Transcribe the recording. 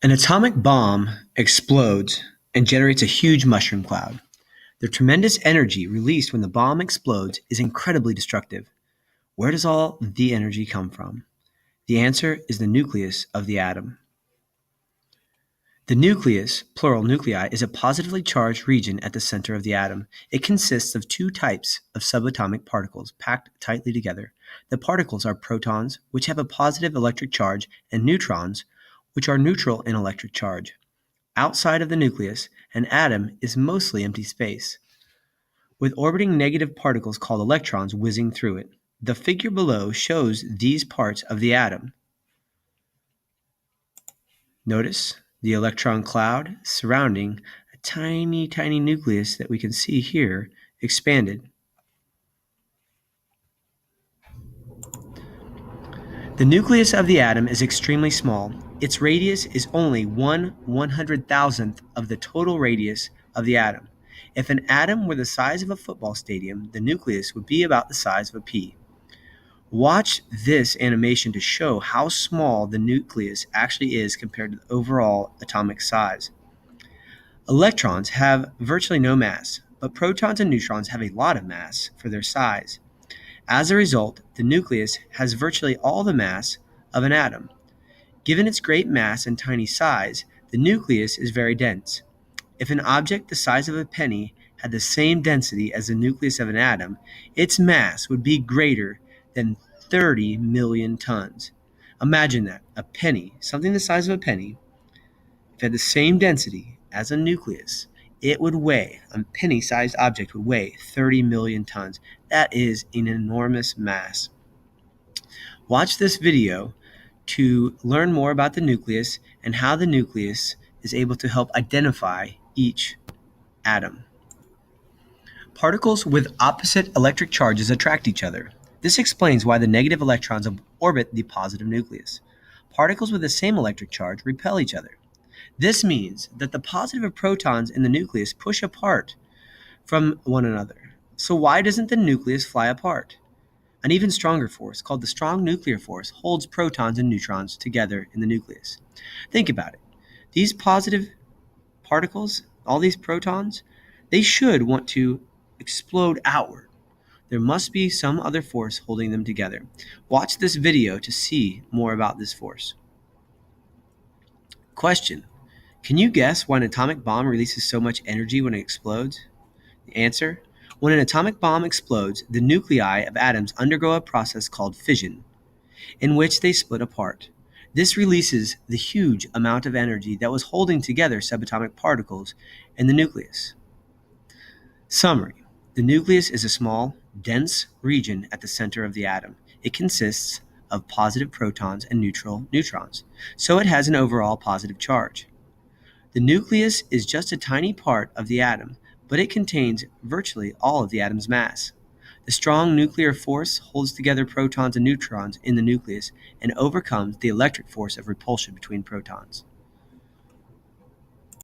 An atomic bomb explodes and generates a huge mushroom cloud. The tremendous energy released when the bomb explodes is incredibly destructive. Where does all the energy come from? The answer is the nucleus of the atom. The nucleus, plural nuclei, is a positively charged region at the center of the atom. It consists of two types of subatomic particles packed tightly together. The particles are protons, which have a positive electric charge, and neutrons, which are neutral in electric charge. Outside of the nucleus, an atom is mostly empty space, with orbiting negative particles called electrons whizzing through it. The figure below shows these parts of the atom. Notice the electron cloud surrounding a tiny, tiny nucleus that we can see here expanded. The nucleus of the atom is extremely small. Its radius is only 1/100,000th of the total radius of the atom. If an atom were the size of a football stadium, the nucleus would be about the size of a pea. Watch this animation to show how small the nucleus actually is compared to the overall atomic size. Electrons have virtually no mass, but protons and neutrons have a lot of mass for their size. As a result, the nucleus has virtually all the mass of an atom. Given its great mass and tiny size, the nucleus is very dense. If an object the size of a penny had the same density as the nucleus of an atom, its mass would be greater than 30 million tons. Imagine that, a penny, something the size of a penny, if it had the same density as a nucleus, it would weigh, a penny-sized object would weigh 30 million tons. That is an enormous mass. Watch this video to learn more about the nucleus and how the nucleus is able to help identify each atom. Particles with opposite electric charges attract each other. This explains why the negative electrons orbit the positive nucleus. Particles with the same electric charge repel each other. This means that the positive protons in the nucleus push apart from one another. So why doesn't the nucleus fly apart? An even stronger force, called the strong nuclear force, holds protons and neutrons together in the nucleus. Think about it. These positive particles, all these protons, they should want to explode outward. There must be some other force holding them together. Watch this video to see more about this force. Question: can you guess why an atomic bomb releases so much energy when it explodes? The answer: when an atomic bomb explodes, the nuclei of atoms undergo a process called fission, in which they split apart. This releases the huge amount of energy that was holding together subatomic particles in the nucleus. Summary: the nucleus is a small, dense region at the center of the atom. It consists of positive protons and neutral neutrons, so it has an overall positive charge. The nucleus is just a tiny part of the atom, but it contains virtually all of the atom's mass. The strong nuclear force holds together protons and neutrons in the nucleus and overcomes the electric force of repulsion between protons.